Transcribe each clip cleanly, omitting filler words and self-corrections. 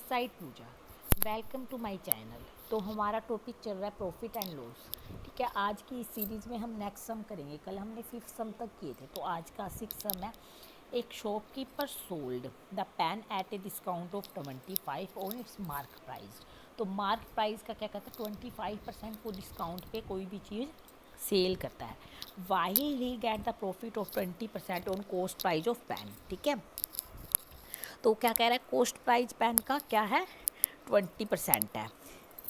Side Pooja, welcome to my channel. तो हमारा topic चल रहा है प्रॉफिट एंड लॉस। ठीक है, आज की इस सीरीज़ में हम नेक्स्ट सम करेंगे। कल हमने 5th सम तक किए थे, तो आज का 6th सम है। एक shopkeeper sold the pen eight a discount of 25 on it's mark price. तो मार्क प्राइस का क्या कहता है, 25% को डिस्काउंट पे कोई भी चीज़ सेल करता है। While he get the profit of 20% on cost price of pen. ठीक है, तो क्या कह रहा है, कॉस्ट प्राइस पेन का क्या है, 20% है।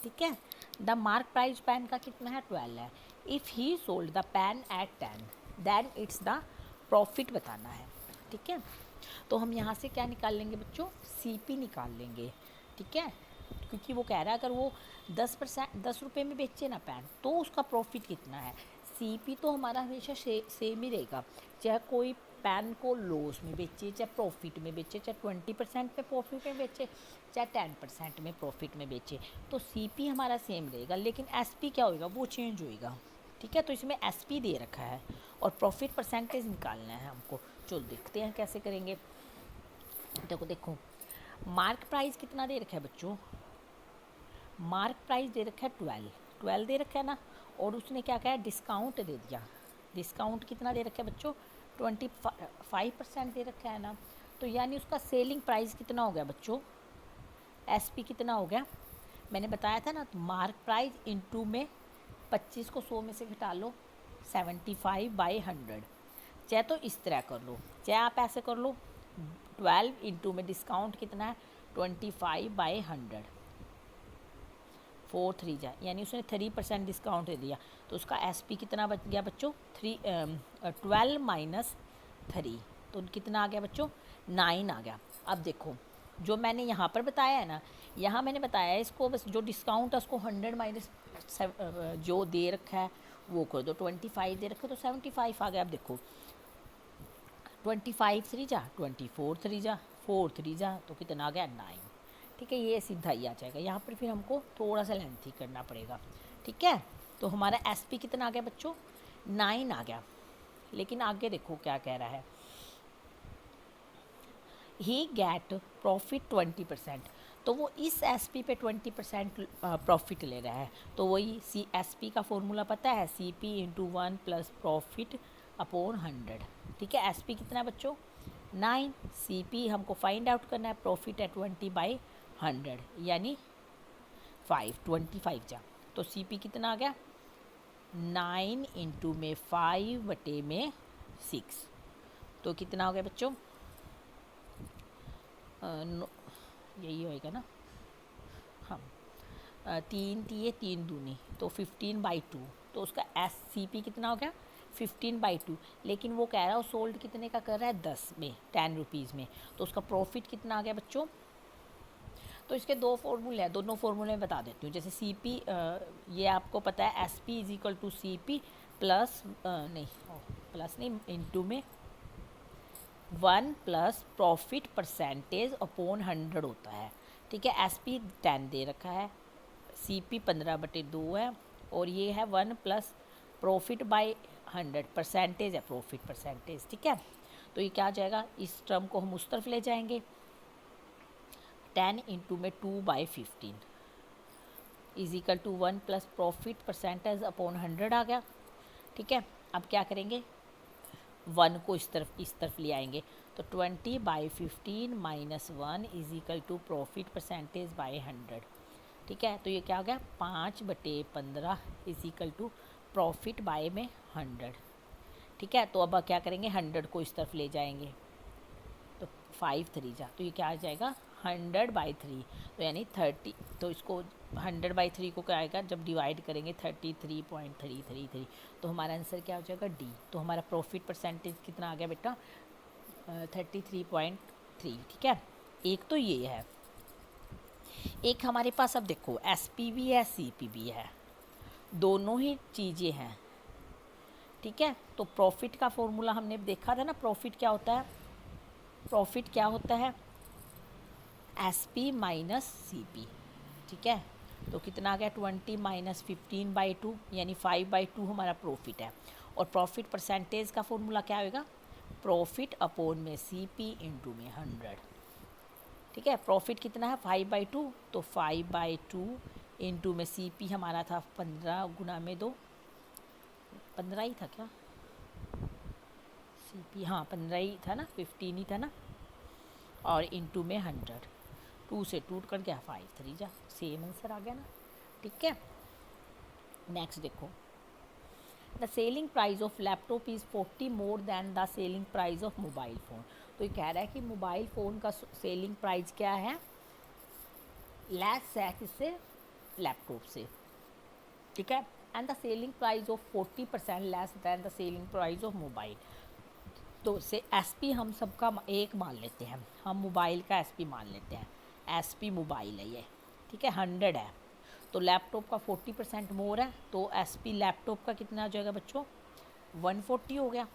ठीक है, द मार्क प्राइस पेन का कितना है, 12 है। If he sold the pen at 10 then it's the profit बताना है। ठीक है, तो हम यहाँ से क्या निकाल लेंगे बच्चों, सीपी निकाल लेंगे। ठीक है, क्योंकि वो कह रहा है अगर वो 10 रुपये में बेचे ना पेन, तो उसका प्रॉफिट कितना है। सीपी तो हमारा हमेशा सेम ही रहेगा, चाहे कोई पेन को लॉस में बेचे, चाहे प्रॉफिट में बेचे, चाहे 20% में प्रॉफिट में बेचे, चाहे 10% में प्रॉफिट में बेचे, तो सीपी हमारा सेम रहेगा। लेकिन एसपी क्या होएगा, वो चेंज होएगा। ठीक है, तो इसमें एसपी दे रखा है और प्रॉफिट परसेंटेज निकालना है हमको। चलो देखते हैं कैसे करेंगे। देखो मार्क प्राइस कितना दे रखा है बच्चों, मार्क प्राइस दे रखा है 12 दे रखा है ना, और उसने क्या कहा है, डिस्काउंट दे दिया। डिस्काउंट कितना दे रखा है बच्चों, 25% दे रखा है ना। तो यानी उसका सेलिंग प्राइस कितना हो गया बच्चों, एसपी कितना हो गया, मैंने बताया था ना। तो मार्क प्राइस इंटू में 25 को 100 में से घटा लो, 75/100। चाहे तो इस तरह कर लो, चाहे आप ऐसे कर लो, 12 इंटू में डिस्काउंट कितना है, 25/100, 4 3 जा, यानी उसने 3% डिस्काउंट दे दिया। तो उसका एसपी कितना बच गया बच्चों, 12 माइनस 3, तो कितना आ गया बच्चों, 9 आ गया। अब देखो जो मैंने यहाँ पर बताया है ना, यहाँ मैंने बताया है इसको, बस जो डिस्काउंट है उसको 100 माइनस जो दे रखा है वो कर दो। 25 दे रखा है तो 75 आ गया। अब देखो 25 3 जा, 24 3 जा, 4 3 जा, तो कितना आ गया, 9। ठीक है, ये सीधा ही आ जाएगा। यहाँ पर फिर हमको थोड़ा सा लेंथी करना पड़ेगा। ठीक है, तो हमारा एसपी कितना आ गया बच्चों, 9 आ गया। लेकिन आगे देखो क्या कह रहा है, ही गेट प्रॉफिट 20%। तो वो इस एसपी पे 20% प्रॉफिट ले रहा है। तो वही सी एसपी का फॉर्मूला पता है, C P into 1 plus profit upon 100। ठीक है, एसपी कितना है बच्चों, 9। सी पी हमको फाइंड आउट करना है, प्रॉफिट है 20/100 यानी 25 जा। तो सी पी कितना आ गया, 9 इंटू में 5 बटे में 6, तो कितना हो गया बच्चों, यही होएगा ना। हाँ, 3 तिये 3 दूनी, तो 15/2। तो उसका एस सी पी कितना हो गया, 15/2। लेकिन वो कह रहा है वो सोल्ड कितने का कर रहा है, 10 में, 10 रुपीज़ में। तो उसका प्रॉफिट कितना आ गया बच्चों। तो इसके दो फॉर्मूले हैं, दोनों फॉर्मूले में बता देती हूँ। जैसे सी पी, ये आपको पता है, S P is equal to C P plus plus नहीं, इंटू में 1 प्लस प्रॉफिट परसेंटेज अपॉन 100 होता है। ठीक है, एस पी 10 दे रखा है, सी पी 15/2 है, और ये है 1 प्लस प्रॉफिट बाय 100, परसेंटेज है, प्रॉफिट परसेंटेज। ठीक है, तो ये क्या आ जाएगा, इस टर्म को हम उस तरफ ले जाएंगे, 10 इंटू में 2/15 is equal to 1 plus profit percentage upon 100 आ गया। ठीक है, अब क्या करेंगे, 1 को इस तरफ ले आएंगे, तो 20/15 minus 1 is equal to profit percentage by 100। ठीक है, तो ये क्या हो गया, 5/15 is equal to profit by में 100। ठीक है, तो अब क्या करेंगे, 100 को इस तरफ ले जाएंगे, तो 5 3 जा, तो ये क्या आ जाएगा, 100/3, तो यानी 30। तो इसको 100/3 को क्या आएगा, जब डिवाइड करेंगे 33.333, तो हमारा आंसर क्या हो जाएगा, डी। तो हमारा प्रॉफिट परसेंटेज कितना आ गया बेटा, 33.3। ठीक है, एक तो ये है। एक हमारे पास अब देखो एस पी भी है, सी पी भी है, दोनों ही चीज़ें हैं। ठीक है, तो प्रॉफिट का फॉर्मूला हमने देखा था ना, प्रॉफिट क्या होता है, प्रॉफिट क्या होता है, S P minus C P. ठीक है, तो कितना आ गया, 20 माइनस 15/2 यानी 5/2 हमारा प्रॉफिट है। और प्रॉफिट परसेंटेज का फॉर्मूला क्या होगा, प्रॉफिट अपॉन में सी पी इंटू में 100। ठीक है। प्रॉफिट कितना है 5/2, तो 5/2 इंटू में CP हमारा था 15 गुना में 2, 15 ही था क्या CP, हाँ 15 ही था ना, 15 ही था ना, और इंटू में 100, 2 से टूट कर गया 5 3 जा, सेम आंसर आ गया ना। ठीक है। नेक्स्ट देखो, the selling price of laptop is 40 more than the selling price of mobile phone. तो ये कह रहा है कि मोबाइल फ़ोन का सेलिंग प्राइस क्या है, लेस है किससे, लैपटॉप से। ठीक है। And the selling price of 40% less than the selling price of mobile. तो से SP हम सबका एक मान लेते हैं, हम मोबाइल का SP मान लेते हैं, SP मोबाइल है ये। ठीक है, 100 है, तो लैपटॉप का 40% मोर है, तो SP लैपटॉप का कितना आ जाएगा बच्चों, 140 हो गया।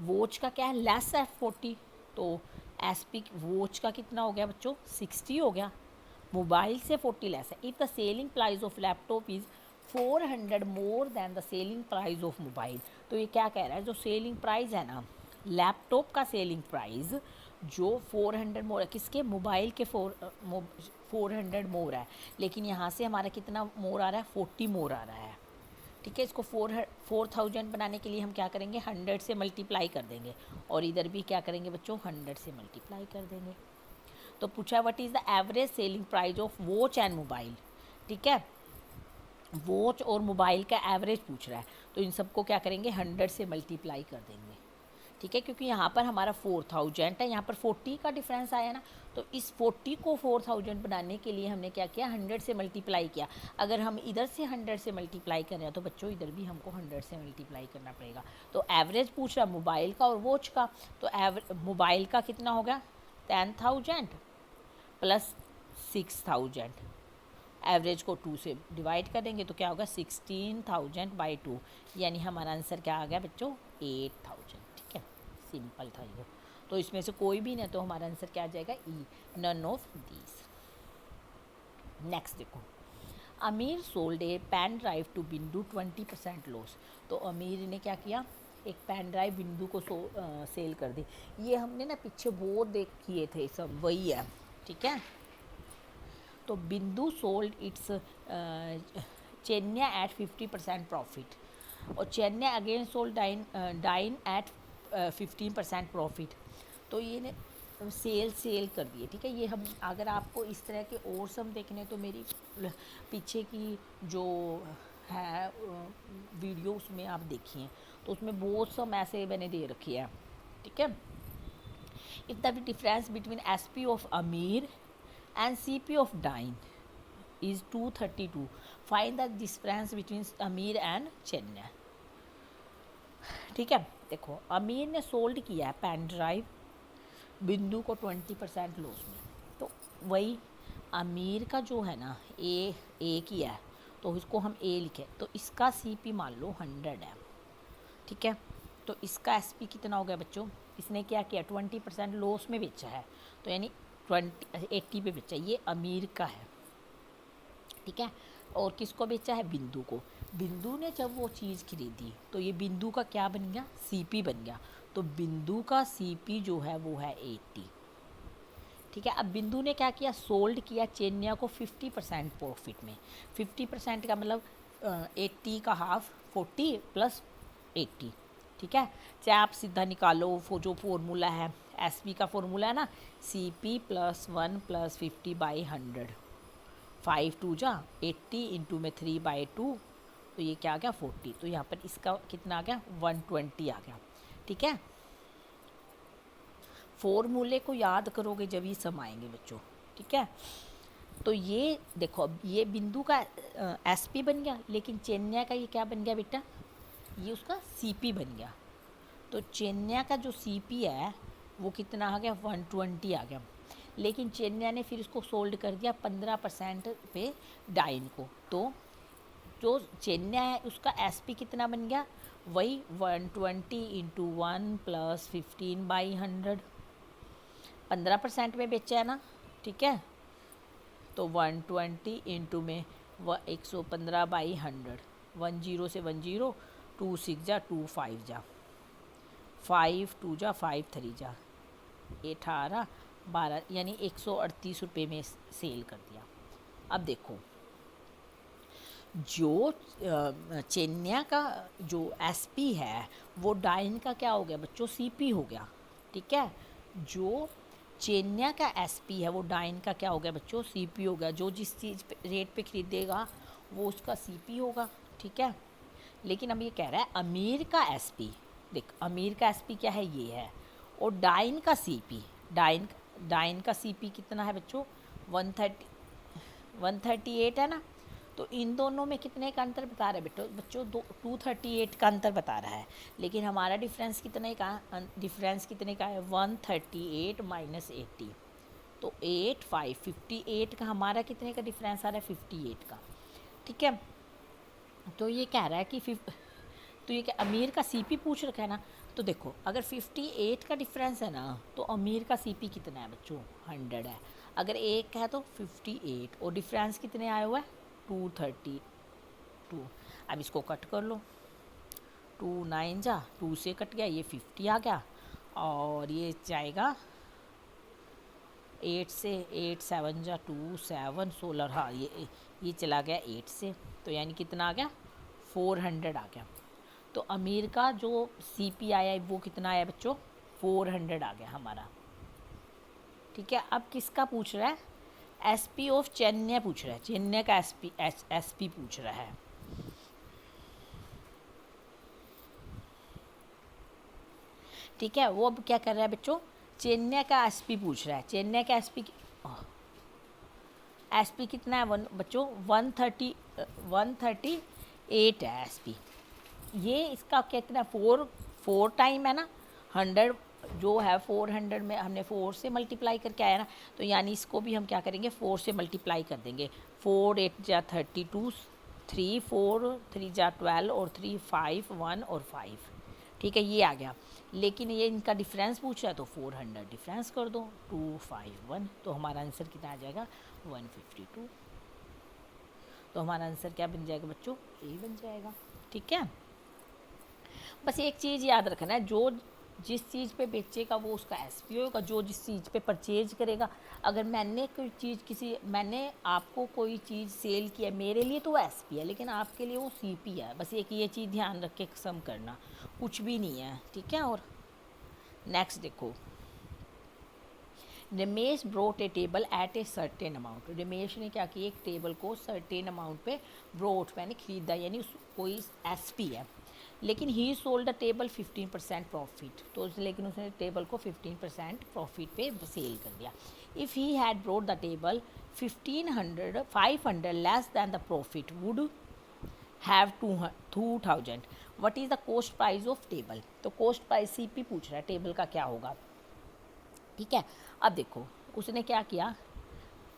वॉच का क्या है, लेस है 40, तो SP वॉच का कितना हो गया बच्चों, 60 हो गया। मोबाइल से 40 लेस है। If the selling price of laptop is 400 more than the selling price of mobile. तो ये क्या कह रहा है, जो सेलिंग प्राइस है ना लैपटॉप का, सेलिंग प्राइस जो 400 मोर है, किसके, मोबाइल के 400 मोर है, लेकिन यहाँ से हमारा कितना मोर आ रहा है, 40 मोर आ रहा है। ठीक है, इसको 4000 बनाने के लिए हम क्या करेंगे, 100 से मल्टीप्लाई कर देंगे, और इधर भी क्या करेंगे बच्चों, 100 से मल्टीप्लाई कर देंगे। तो पूछा what is the average selling price of watch and mobile. ठीक है, वॉच और मोबाइल का एवरेज पूछ रहा है, तो इन सबको क्या करेंगे, 100 से मल्टीप्लाई कर देंगे। ठीक है, क्योंकि यहाँ पर हमारा 4000 है, यहाँ पर 40 का डिफरेंस आया ना, तो इस 40 को 4000 बनाने के लिए हमने क्या किया, 100 से मल्टीप्लाई किया। अगर हम इधर से 100 से मल्टीप्लाई कर रहे हैं तो बच्चों इधर भी हमको 100 से मल्टीप्लाई करना पड़ेगा। तो एवरेज पूछ रहा मोबाइल का और वॉच का, तो मोबाइल का कितना हो गया 10,000 प्लस 6,000, एवरेज को 2 से डिवाइड करेंगे तो क्या होगा 16,000/2, यानी हमारा आंसर क्या आ गया बच्चों, 8,000। ठीक है, सिंपल था ये। तो इसमें से कोई भी ना, तो हमारा आंसर क्या आ जाएगा, E, none of these. Next देखो, Amir sold a pen drive to Bindu 20% loss. तो अमीर ने क्या किया, एक पेन ड्राइव बिंदु को सेल कर दी। ये हमने ना पीछे बहुत देख किए थे, सब वही है। ठीक है, तो Bindu sold its Chennai at 50% profit, और चेन्नई अगेन सोल्ड डाइन एट 15% प्रॉफिट। तो ये ने सेल कर दिए। ठीक है, ये हम अगर आपको इस तरह के और सम देखने, तो मेरी पीछे की जो है वीडियो उसमें आप देखिए, तो उसमें बहुत सम ऐसे मैंने दे रखी है। ठीक है, if the difference between SP of अमीर and CP of Dine is 232. Find the difference between अमीर and चेन्नई। ठीक है, देखो अमीर ने सोल्ड किया है पेन ड्राइव बिंदु को 20% लॉस में, तो वही अमीर का जो है ना ए किया है, तो इसको हम ए लिखे, तो इसका CP मान लो 100 है। ठीक है, तो इसका SP कितना हो गया बच्चों, इसने क्या किया 20% लॉस में बेचा है, तो यानी 80 पे बेचा, ये अमीर का है। ठीक है, और किसको बेचा है, बिंदु को। बिंदु ने जब वो चीज़ खरीदी तो ये बिंदु का क्या बन गया, CP बन गया, तो बिंदु का CP जो है वो है 80। ठीक है, अब बिंदु ने क्या किया, सोल्ड किया चेन्नई को 50% प्रॉफिट में। 50% का मतलब 80 का हाफ, 40 प्लस 80। ठीक है, चाहे आप सीधा निकालो, वो जो फॉर्मूला है SP का फॉर्मूला है ना, CP + 1 + 50/100, 5 2 जा 80 इंटू में 3/2, तो ये क्या आ गया 40। तो यहाँ पर इसका कितना आ गया 120 आ गया। ठीक है, फॉर्मूले को याद करोगे जब ये सम आएंगे बच्चों। ठीक है, तो ये देखो, अब ये बिंदु का SP बन गया, लेकिन चेन्नई का ये क्या बन गया बेटा, ये उसका CP बन गया। तो चेन्नई का जो CP है वो कितना आ गया 120 आ गया, लेकिन चेन्नई ने फिर इसको सोल्ड कर दिया 15% पे डाइन को, तो जो चेन्नई है उसका SP कितना बन गया, वही 120 इंटू 1 + 15/100, 15% में बेचा है ना। ठीक है, तो 120 इंटू में 115/100, 10 से 10, 2 6 जा 2 5 जा, 5 2 जा 5 3 जा 18, 12 यानी 138 रुपये में सेल कर दिया। अब देखो जो चेन्नई का जो एसपी है वो डाइन का क्या हो गया बच्चों, सीपी हो गया। ठीक है, जो चेन्नई का एसपी है वो डाइन का क्या हो गया बच्चों, सीपी हो गया। जो जिस चीज़ पे रेट पे खरीदेगा वो उसका सीपी होगा। ठीक है, लेकिन अब ये कह रहा है अमीर का एसपी, देख अमीर का एसपी क्या है, ये है, और डाइन का सीपी, डाइन का सीपी कितना है बच्चों, 138 है ना। तो इन दोनों में कितने का अंतर बता रहा है बच्चों 238 का अंतर बता रहा है। लेकिन हमारा डिफरेंस कितने का है, 138 माइनस 80, तो 58 का हमारा कितने का डिफरेंस आ रहा है, 58 का। ठीक है, तो ये कह रहा है कि तो ये क्या अमीर का सीपी पूछ रखा है ना। तो देखो अगर 58 का डिफरेंस है ना तो अमीर का सीपी कितना है बच्चों, 100 है। अगर एक है तो 58 और डिफरेंस कितने आया हुआ है, 232। अब इसको कट कर लो, 2 9 जा 2 से कट गया, ये 50 आ गया, और ये जाएगा 8 से, 8 7 जा 2 7 16, हाँ ये चला गया 8 से, तो यानी कितना आ गया, 400 आ गया। तो अमीर का जो सीपी आया है वो कितना आया बच्चों, 400 आ गया हमारा। ठीक है, अब किसका पूछ रहा है, एसपी ऑफ चेन्नई पूछ रहा है, चेन्नई का एसपी पूछ रहा है। ठीक है, वो अब क्या कर रहा है बच्चों, चेन्नई का एसपी पूछ रहा है। चेन्नई का एसपी कितना है बच्चों, 138 है एसपी। ये इसका कितना, 4 टाइम है ना, 100 जो है 400 में हमने 4 से मल्टीप्लाई करके आया ना, तो यानी इसको भी हम क्या करेंगे, 4 से मल्टीप्लाई कर देंगे। 4 8 जा 32, 3 4 3 जा 12, और 3 5 1 और 5। ठीक है, ये आ गया। लेकिन ये इनका डिफरेंस पूछ रहा है तो 400 डिफरेंस कर दो, 251, तो हमारा आंसर कितना आ जाएगा, 152। तो हमारा आंसर क्या बन जाएगा बच्चों, ए बन जाएगा। ठीक है, बस एक चीज़ याद रखना है, जो जिस चीज़ पे बेचेगा वो उसका एसपी होगा, जो जिस चीज़ पे परचेज करेगा। अगर मैंने आपको कोई चीज़ सेल किया मेरे लिए तो वो एसपी है, लेकिन आपके लिए वो सीपी है। बस एक ये चीज़ ध्यान रख के सम करना, कुछ भी नहीं है। ठीक है, और नेक्स्ट देखो, Ramesh brought a table at a certain amount. Ramesh ने क्या किया, एक टेबल को सर्टेन अमाउंट पे ब्रोट मैंने खरीदा, यानी कोई एसपी है, लेकिन ही सोल्ड द टेबल 15% प्रॉफिट। तो लेकिन उसने टेबल को 15% प्रॉफिट पे सेल कर दिया। If he had brought the table 500 less than the profit would have 2000, what is the cost price of table. तो कॉस्ट प्राइस सीपी पूछ रहा है, टेबल का क्या होगा। ठीक है, अब देखो उसने क्या किया,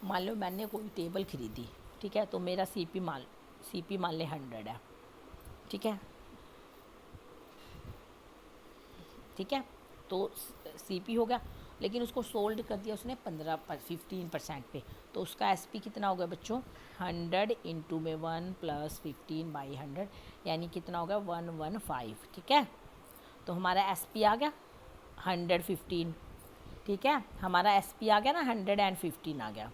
मान लो मैंने कोई टेबल खरीदी, ठीक है, तो मेरा सीपी मान ले 100 है। ठीक है, ठीक है, तो सीपी हो गया, लेकिन उसको सोल्ड कर दिया उसने 15% पे, तो उसका एसपी कितना हो गया बच्चों, 100 इंटू में 1 + 15/100, यानी कितना हो गया, 115। ठीक है, तो हमारा एसपी आ गया 115। ठीक है, हमारा एसपी आ गया ना, 115 आ गया।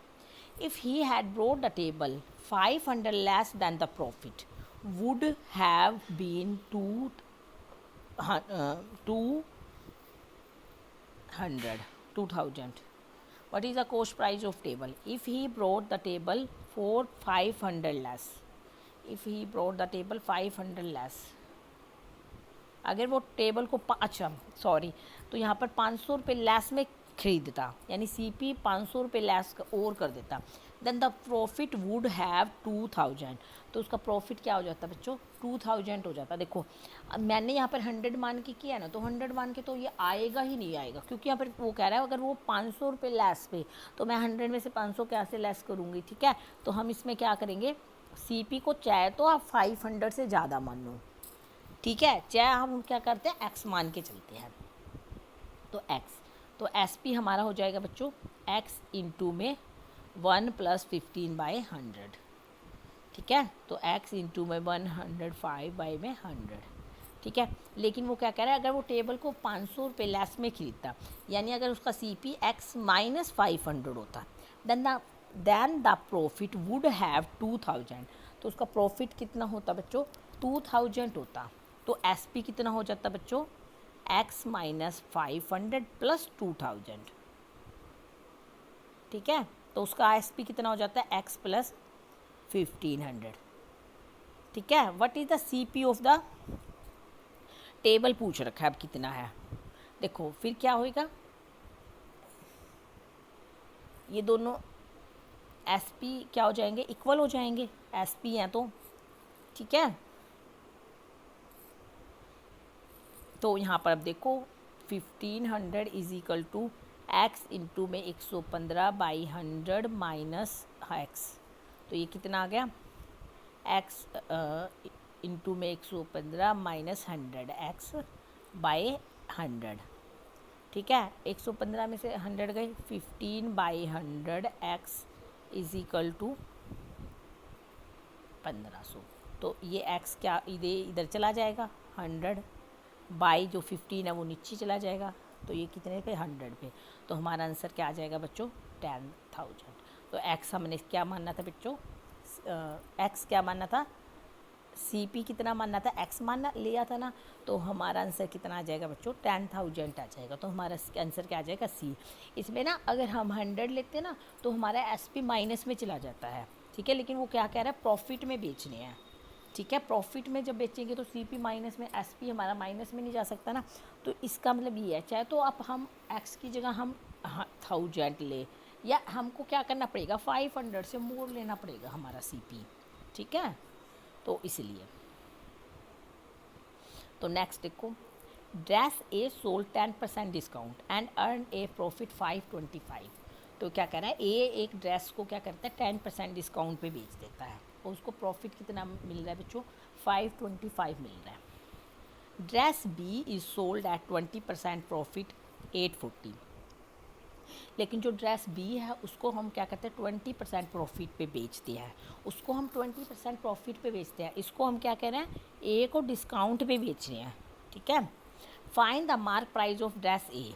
If he had brought the table 500 less than the profit would have been 2000. What is the cost price of table? If he brought the table for 500 less, if he brought the table 500 less, अगर वो table को अच्छा sorry, तो यहाँ पर 500 रुपये less में खरीदता, यानी सीपी 500 रुपये लेस और कर देता, then the profit would have 2000। तो उसका प्रॉफिट क्या हो जाता बच्चों, 2000 हो जाता। देखो मैंने यहाँ पर 100 मान के किया ना, तो 100 मान के तो ये आएगा ही नहीं आएगा, क्योंकि यहाँ पर वो कह रहा है अगर वो 500 रुपये लेस पे, तो मैं 100 में से 500 कैसे लेस करूँगी। ठीक है, तो हम इसमें क्या करेंगे, सीपी को चाहे तो आप 500 से ज़्यादा मान लो। ठीक है, चाहे हम क्या करते हैं, एक्स मान के चलते हैं, तो एक्स, तो एसपी हमारा हो जाएगा बच्चों एक्स इंटू में 1 + 15/100। ठीक है, तो एक्स इंटू में 105 में 100, ठीक है। लेकिन वो क्या कह रहा है, अगर वो टेबल को 500 रुपये लेस में खरीदता, यानी अगर उसका CP x माइनस 500 होता, then the profit would have 2000, तो उसका प्रॉफिट कितना होता बच्चों, 2000 होता। तो SP कितना हो जाता बच्चों, x माइनस 500 प्लस 2000, ठीक है। तो उसका SP कितना हो जाता है, x प्लस 1500, ठीक है। What is the CP of the table पूछ रखा है, अब कितना है, देखो फिर क्या होएगा, ये दोनों SP क्या हो जाएंगे, इक्वल हो जाएंगे, SP हैं तो, ठीक है। तो यहाँ पर अब देखो 1500 is equal to x into में 115 बाई 100 माइनस x, तो ये कितना आ गया, x इंटू में 115 माइनस 100 x बाई 100, ठीक है। 115 में से 100 गए, 15 by 100 x is equal to 1500, तो ये x क्या इधर चला जाएगा, 100 बाई जो 15 है वो नीचे चला जाएगा, तो ये कितने पे, 100 पे। तो हमारा आंसर क्या आ जाएगा बच्चों, 10,000। तो x हमने क्या मानना था बच्चों, x क्या मानना था, CP कितना मानना था, x मानना लिया था ना, तो हमारा आंसर कितना आ जाएगा बच्चों, 10,000 आ जाएगा। तो हमारा आंसर क्या आ जाएगा, C। इसमें ना अगर हम 100 लेते हैं ना तो हमारा SP माइनस में चला जाता है, ठीक है। लेकिन वो क्या कह रहा है, प्रॉफिट में बेचने हैं, ठीक है। प्रॉफिट में जब बेचेंगे तो CP माइनस में, SP हमारा माइनस में नहीं जा सकता ना, तो इसका मतलब ये है, चाहे तो आप हम x की जगह हम 1000 ले, या हमको क्या करना पड़ेगा, 500 से मोर लेना पड़ेगा हमारा CP, ठीक है। तो इसलिए, तो नेक्स्ट देखो, dress A sold 10% discount and earn A profit 525, तो क्या कह रहा है, ए एक ड्रेस को क्या करता है, 10% डिस्काउंट पे बेच देता है, और उसको प्रॉफिट कितना मिल रहा है बच्चों, 525 मिल रहा है। Dress B is sold at 20% profit 840, लेकिन जो ड्रेस बी है उसको हम क्या करते हैं, 20% प्रॉफिट पे बेचते हैं, उसको हम 20% प्रॉफिट पे बेचते हैं, इसको हम क्या कह रहे हैं, ए को डिस्काउंट पे बेच रहे हैं, ठीक है। Find the mark price of dress A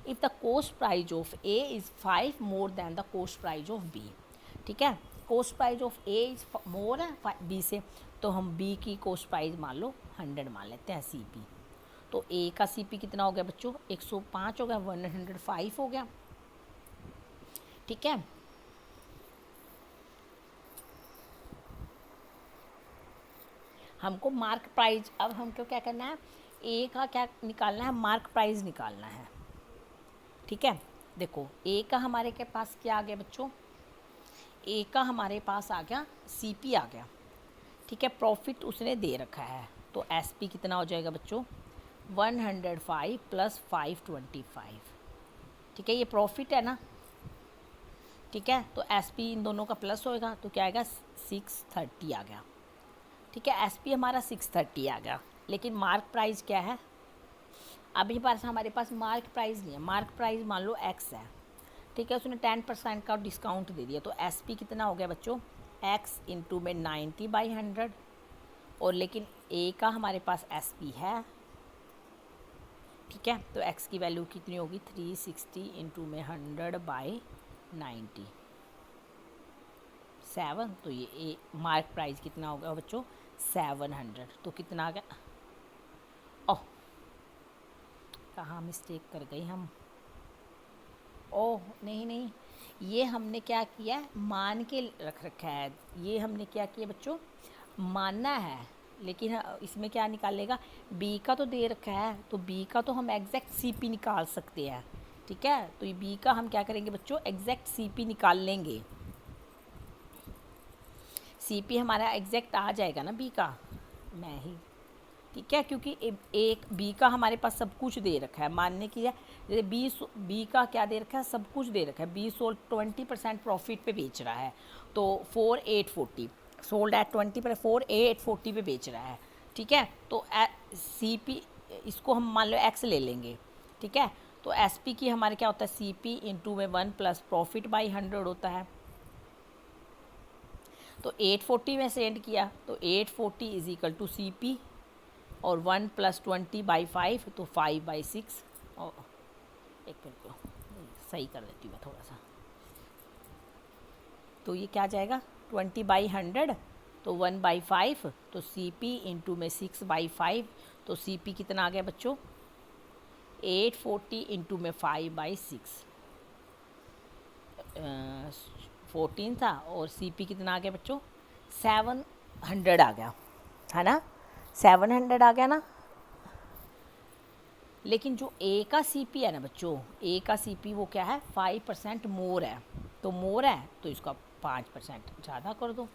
if the cost price of A is 5 more than the cost price of B, ठीक है। Cost price of A is more है बी से, तो हम बी की कोस्ट प्राइस मान लो 100 मान लेते हैं CP। तो ए का CP कितना हो गया बच्चों, 105 हो गया, 105 हो गया, ठीक है। हमको मार्क प्राइस, अब हमको क्या करना है, ए का क्या निकालना है, मार्क प्राइस निकालना है, ठीक है। देखो ए का हमारे के पास क्या आ गया बच्चों, ए का हमारे पास आ गया CP आ गया, ठीक है। प्रॉफिट उसने दे रखा है, तो SP कितना हो जाएगा बच्चों, 105 प्लस 525, ठीक है। ये प्रॉफिट है ना, ठीक है। तो SP इन दोनों का प्लस होएगा, तो क्या आएगा, 630 आ गया, ठीक है। SP हमारा 630 आ गया, लेकिन मार्क प्राइस क्या है, अभी पास हमारे पास मार्क प्राइस नहीं है, मार्क प्राइस मान लो x है, ठीक है। उसने 10% का डिस्काउंट दे दिया, तो SP कितना हो गया बच्चों, x इंटू में 90 बाई 100, और लेकिन A का हमारे पास SP है, ठीक है। तो x की वैल्यू कितनी होगी, 360 इंटू में 100 बाई 90, 7, तो ये मार्क प्राइस कितना होगा बच्चों, 700, तो कितना आ गया, ओह कहाँ मिस्टेक कर गई हम, ओह नहीं, ये हमने क्या किया, मान के रख रखा है, ये हमने क्या किया बच्चों, मानना है, लेकिन इसमें क्या निकालेगा, बी का तो दे रखा है, तो बी का तो हम एग्जैक्ट CP निकाल सकते हैं, ठीक है। तो ये बी का हम क्या करेंगे बच्चों, एग्जैक्ट CP निकाल लेंगे, CP हमारा एग्जैक्ट आ जाएगा ना बी का, मैं ही, ठीक है। क्योंकि एक बी का हमारे पास सब कुछ दे रखा है, मानने की है, जैसे बी का क्या दे रखा है, सब कुछ दे रखा है, बी सोल्ड 20% प्रॉफिट पे बेच रहा है, तो 4840 सोल्ड एट 20 पर 4840 पे बेच रहा है, ठीक है। तो CP इसको हम मान लो x ले लेंगे, ठीक है। तो SP की हमारे क्या होता है, CP इंटू में 1 प्लस प्रॉफिट बाई 100 होता है, तो 840 में से एंड किया, तो 840 इज इक्वल टू CP, और 1 + 20/5 तो 5/6। और एक मिनट को सही कर देती हूँ मैं थोड़ा सा। तो ये क्या आ जाएगा 20/100 तो 1/5 तो CP इंटू में 6/5 तो CP कितना आ गया बच्चों 840 इंटू में 5/6 14 था और CP कितना आ गया बच्चों 700 आ गया है ना 700 आ गया ना। लेकिन जो A का CP है ना बच्चों A का CP वो क्या है 5% मोर है। तो मोर है तो इसका 5% ज़्यादा कर दो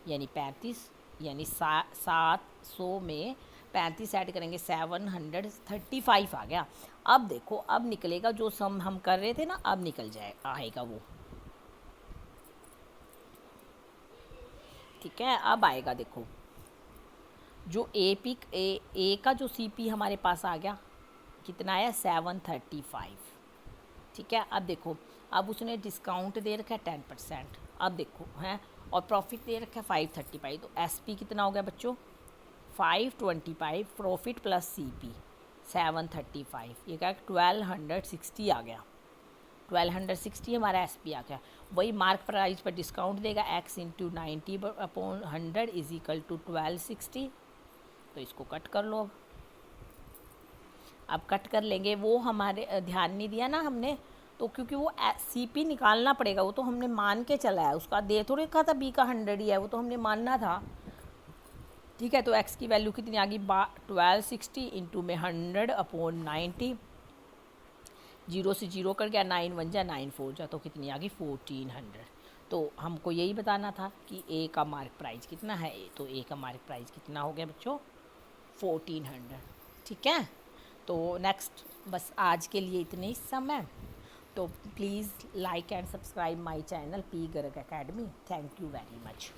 यानी 35 यानी 700 में 35 ऐड करेंगे 735 आ गया। अब देखो अब निकलेगा जो सम हम कर रहे थे ना अब निकल आएगा वो ठीक है। अब आएगा देखो जो ए का जो CP हमारे पास आ गया कितना आया 735 ठीक है। अब देखो अब उसने डिस्काउंट दे रखा है 10%। अब देखो हैं और प्रॉफिट दे रखा है 535 तो SP कितना हो गया बच्चों 525 प्रॉफिट प्लस CP 735 ये क्या 1260 आ गया 1260 हमारा SP आ गया। वही मार्क प्राइस पर डिस्काउंट देगा x into 90/100 is equal to 1260। तो इसको कट कर लो अब कट कर लेंगे वो हमारे ध्यान नहीं दिया ना हमने तो क्योंकि वो CP निकालना पड़ेगा वो तो हमने मान के चला है उसका दे थोड़ी रखा था B का 100 ही है वो तो हमने मानना था ठीक है। तो x की वैल्यू कितनी आ गई 1260 इंटू में 100/90 0 से 0 कर गया 9 1 जा 9 4 जा तो कितनी आ गई 1400। तो हमको यही बताना था कि A का मार्क प्राइस कितना है तो A का मार्क प्राइस कितना हो गया बच्चों 1400 ठीक है। तो नेक्स्ट बस आज के लिए इतने ही समय। तो please like and subscribe my channel P Garg Academy। Thank you very much.